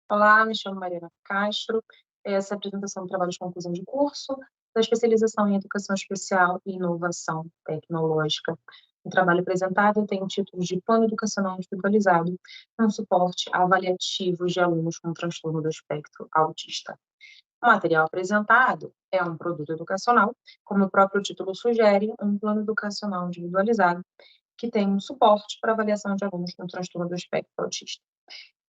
Olá, me chamo Mariana Castro. Essa apresentação do trabalho de conclusão de curso da especialização em Educação Especial e Inovação Tecnológica. O trabalho apresentado tem o título de Plano Educacional Individualizado, com suporte avaliativo de alunos com transtorno do espectro autista. O material apresentado é um produto educacional, como o próprio título sugere, um plano educacional individualizado, que tem um suporte para avaliação de alunos com transtorno do espectro autista.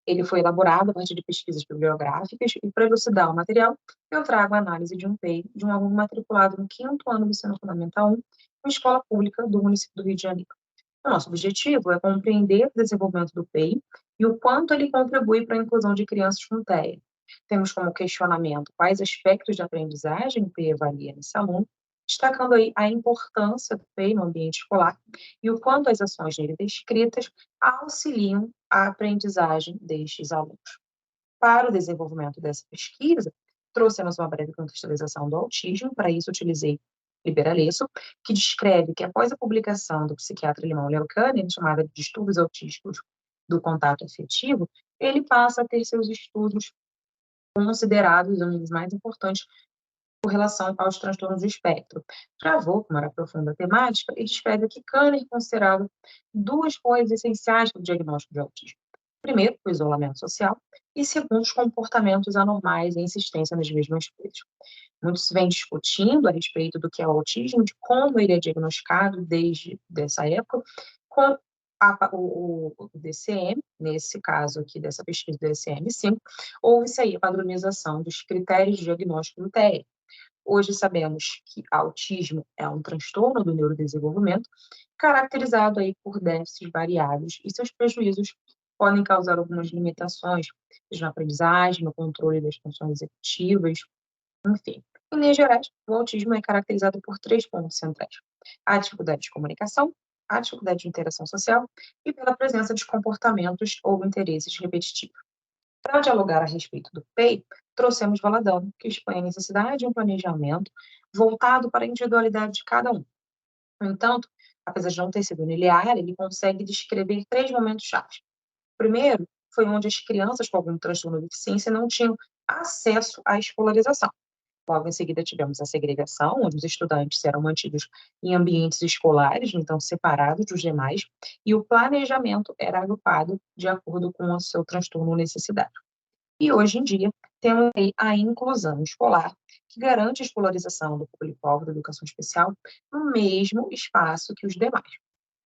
Ele foi elaborado a partir de pesquisas bibliográficas e, para elucidar o material, eu trago a análise de um PEI de um aluno matriculado no quinto ano do ensino fundamental 1, em escola pública do município do Rio de Janeiro. O nosso objetivo é compreender o desenvolvimento do PEI e o quanto ele contribui para a inclusão de crianças com TEA. Temos como questionamento quais aspectos de aprendizagem o PEI avalia nesse aluno, destacando aí a importância do PEI no ambiente escolar e o quanto as ações nele descritas auxiliam a aprendizagem destes alunos. Para o desenvolvimento dessa pesquisa, trouxemos uma breve contextualização do autismo, para isso utilizei Liberalesso, que descreve que após a publicação do psiquiatra alemão Leo Kanner, chamada de Distúrbios Autísticos do Contato Afetivo, ele passa a ter seus estudos considerados um dos mais importantes com relação aos transtornos do espectro. Travou, como era profunda a temática, e descreve que Kanner considerava duas coisas essenciais para o diagnóstico de autismo. Primeiro, o isolamento social, e segundo, os comportamentos anormais e a insistência nas mesmas coisas. Muito se vem discutindo a respeito do que é o autismo, de como ele é diagnosticado desde dessa época, com o DCM, nesse caso aqui dessa pesquisa do DCM-5, houve-se aí a padronização dos critérios de diagnóstico do TEA. Hoje sabemos que autismo é um transtorno do neurodesenvolvimento, caracterizado aí por déficits variáveis, e seus prejuízos podem causar algumas limitações, seja na aprendizagem, no controle das funções executivas, enfim. Em linhas gerais, o autismo é caracterizado por três pontos centrais: a dificuldade de comunicação, a dificuldade de interação social e pela presença de comportamentos ou interesses repetitivos. Para dialogar a respeito do PEI, trouxemos Valadão, que expõe a necessidade de um planejamento voltado para a individualidade de cada um. No entanto, apesar de não ter sido linear, ele consegue descrever três momentos-chave. O primeiro foi onde as crianças com algum transtorno de deficiência não tinham acesso à escolarização. Logo em seguida, tivemos a segregação, onde os estudantes eram mantidos em ambientes escolares, então separados dos demais, e o planejamento era agrupado de acordo com o seu transtorno ou necessidade. E hoje em dia, temos aí a inclusão escolar, que garante a escolarização do público-alvo da educação especial no mesmo espaço que os demais.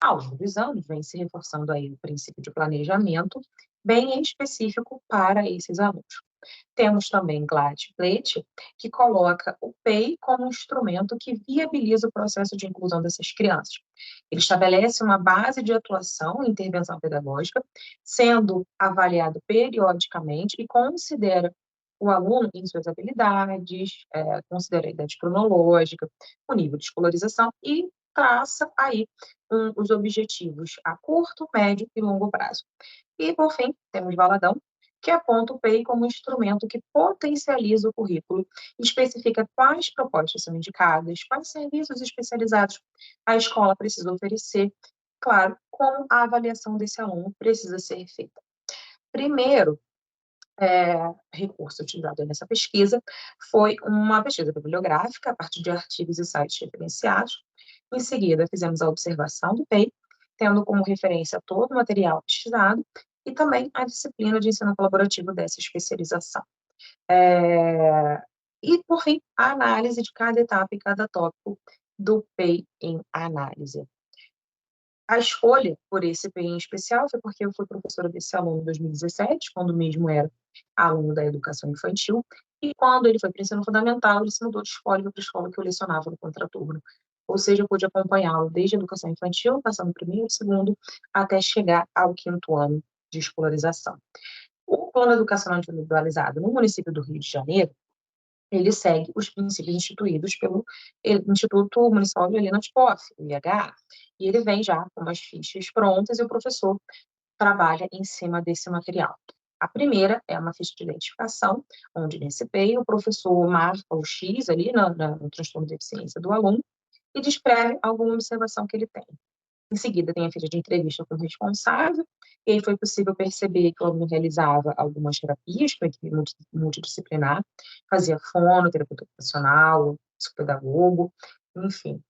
Ao longo dos anos, vem se reforçando aí o princípio de planejamento bem específico para esses alunos. Temos também Gladblet, que coloca o PEI como um instrumento que viabiliza o processo de inclusão dessas crianças. Ele estabelece uma base de atuação e intervenção pedagógica, sendo avaliado periodicamente e considera o aluno em suas habilidades, considera a idade cronológica, o nível de escolarização e traça aí os objetivos a curto, médio e longo prazo. E, por fim, temos Valadão, que aponta o PEI como instrumento que potencializa o currículo e especifica quais propostas são indicadas, quais serviços especializados a escola precisa oferecer, claro, como a avaliação desse aluno precisa ser feita. Primeiro, recurso utilizado nessa pesquisa foi uma pesquisa bibliográfica a partir de artigos e sites referenciados. Em seguida, fizemos a observação do PEI, tendo como referência todo o material pesquisado e também a disciplina de ensino colaborativo dessa especialização. É, e, por fim, a análise de cada etapa e cada tópico do PEI em análise. A escolha por esse PEI em especial foi porque eu fui professora desse aluno em 2017, quando mesmo era aluno da educação infantil, e quando ele foi para o ensino fundamental, ele se mudou de escola e foi para a escola que eu lecionava no contraturno. Ou seja, eu pude acompanhá-lo desde a educação infantil, passando primeiro, segundo, até chegar ao quinto ano de escolarização. O plano educacional individualizado no município do Rio de Janeiro, ele segue os princípios instituídos pelo Instituto Municipal de Helena de Poff, o IH, e ele vem já com umas fichas prontas e o professor trabalha em cima desse material. A primeira é uma ficha de identificação, onde nesse PEI o professor marca o X ali no transtorno de deficiência do aluno e descreve alguma observação que ele tem. Em seguida, tem a ficha de entrevista com o responsável, e aí foi possível perceber que o aluno realizava algumas terapias com a equipe multidisciplinar, fazia fono, terapeuta ocupacional, psicopedagogo, enfim.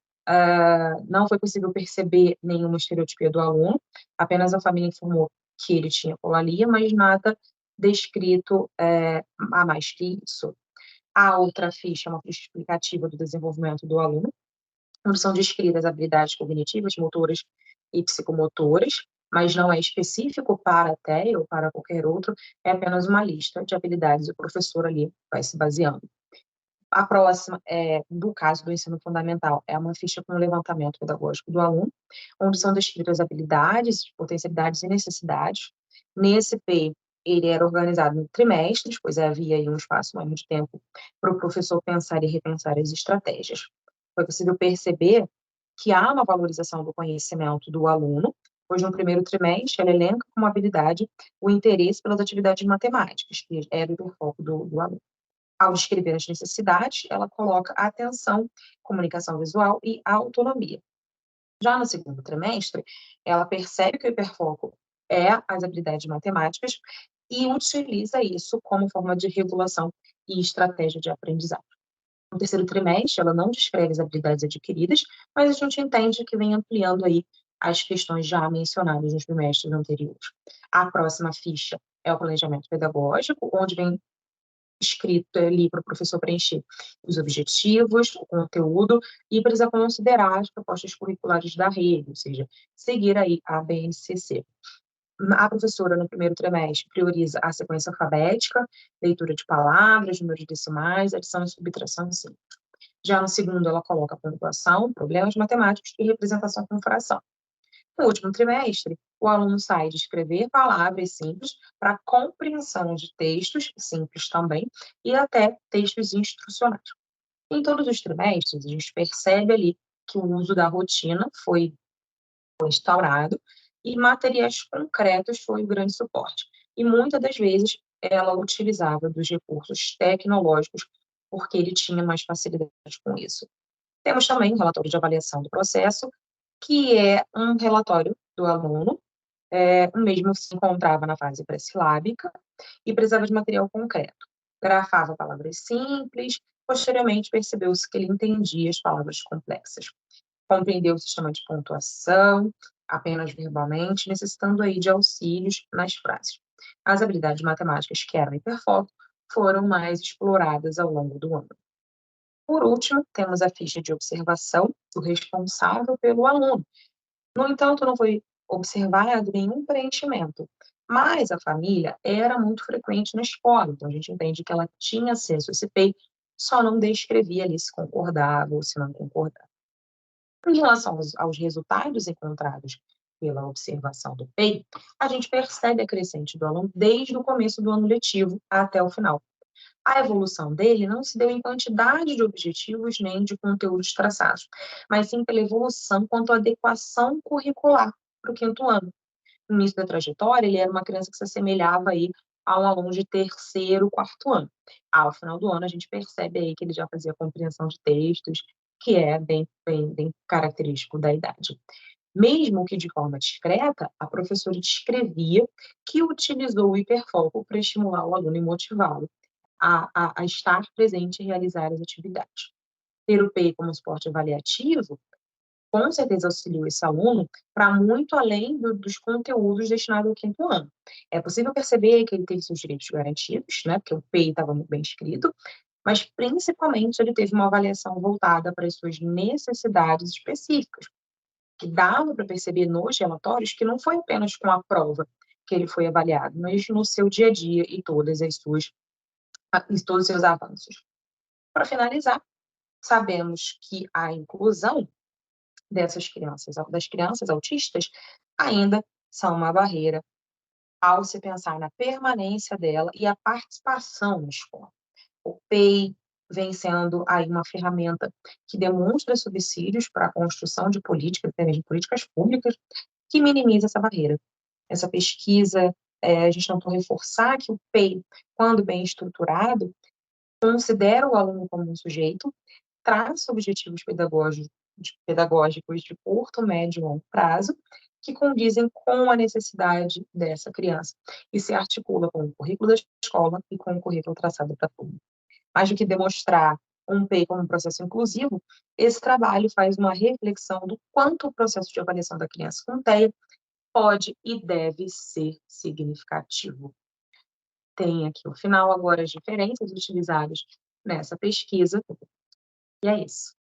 Não foi possível perceber nenhuma estereotipia do aluno, apenas a família informou que ele tinha colalia, mas nada descrito a mais que isso. A outra ficha é uma ficha explicativa do desenvolvimento do aluno, onde são descritas habilidades cognitivas, motoras e psicomotoras, mas não é específico para a TEA ou para qualquer outro, é apenas uma lista de habilidades e o professor ali vai se baseando. A próxima, do caso do ensino fundamental, é uma ficha com o levantamento pedagógico do aluno, onde são descritas habilidades, potencialidades e necessidades. Nesse P, ele era organizado em trimestres, pois havia aí um espaço maior de tempo para o professor pensar e repensar as estratégias. Foi possível perceber que há uma valorização do conhecimento do aluno, pois no primeiro trimestre ele elenca como habilidade o interesse pelas atividades matemáticas, que era o hiperfoco do aluno. Ao descrever as necessidades, ela coloca a atenção, comunicação visual e autonomia. Já no segundo trimestre, ela percebe que o hiperfoco é as habilidades matemáticas e utiliza isso como forma de regulação e estratégia de aprendizagem. No terceiro trimestre, ela não descreve as habilidades adquiridas, mas a gente entende que vem ampliando aí as questões já mencionadas nos trimestres anteriores. A próxima ficha é o planejamento pedagógico, onde vem escrito ali para o professor preencher os objetivos, o conteúdo e precisa considerar as propostas curriculares da rede, ou seja, seguir aí a BNCC. A professora, no primeiro trimestre, prioriza a sequência alfabética, leitura de palavras, números decimais, adição e subtração simples. Já no segundo, ela coloca pontuação, problemas matemáticos e representação com fração. No último trimestre, o aluno sai de escrever palavras simples para compreensão de textos simples também e até textos instrucionais. Em todos os trimestres, a gente percebe ali que o uso da rotina foi instaurado e materiais concretos foi o grande suporte. E muitas das vezes ela utilizava dos recursos tecnológicos porque ele tinha mais facilidade com isso. Temos também o relatório de avaliação do processo, que é um relatório do aluno, o mesmo se encontrava na fase pré-silábica e precisava de material concreto. Grafava palavras simples, posteriormente percebeu-se que ele entendia as palavras complexas. Compreendeu o sistema de pontuação, apenas verbalmente, necessitando aí de auxílios nas frases. As habilidades matemáticas, que eram hiperfoco, foram mais exploradas ao longo do ano. Por último, temos a ficha de observação do responsável pelo aluno. No entanto, não foi observado nenhum preenchimento, mas a família era muito frequente na escola, então a gente entende que ela tinha acesso a esse PEI, só não descrevia ali se concordava ou se não concordava. Em relação aos resultados encontrados pela observação do PEI, a gente percebe a crescente do aluno desde o começo do ano letivo até o final. A evolução dele não se deu em quantidade de objetivos nem de conteúdos traçados, mas sim pela evolução quanto à adequação curricular para o quinto ano. No início da trajetória, ele era uma criança que se assemelhava aí a um aluno de terceiro, quarto ano. Ao final do ano, a gente percebe aí que ele já fazia compreensão de textos, que é bem característico da idade. Mesmo que de forma discreta, a professora descrevia que utilizou o hiperfoco para estimular o aluno e motivá-lo a estar presente e realizar as atividades. Ter o PEI como suporte avaliativo, com certeza auxiliou esse aluno para muito além dos conteúdos destinados ao quinto ano. É possível perceber que ele teve seus direitos garantidos, né, porque o PEI estava muito bem escrito, mas principalmente ele teve uma avaliação voltada para as suas necessidades específicas, que dava para perceber nos relatórios que não foi apenas com a prova que ele foi avaliado, mas no seu dia a dia e todos os seus avanços. Para finalizar, sabemos que a inclusão das crianças autistas, ainda são uma barreira ao se pensar na permanência dela e a participação na escola. O PEI vem sendo aí uma ferramenta que demonstra subsídios para a construção de políticas, até mesmo políticas públicas, que minimiza essa barreira. Essa pesquisa, a gente tentou reforçar que o PEI, quando bem estruturado, considera o aluno como um sujeito, traça objetivos pedagógicos pedagógicos de curto, médio e longo prazo, que condizem com a necessidade dessa criança e se articula com o currículo da escola e com o currículo traçado para turma. Mais do que demonstrar um PEI como um processo inclusivo, esse trabalho faz uma reflexão do quanto o processo de avaliação da criança com TEA pode e deve ser significativo. Tem aqui o final agora as diferenças utilizadas nessa pesquisa, e é isso.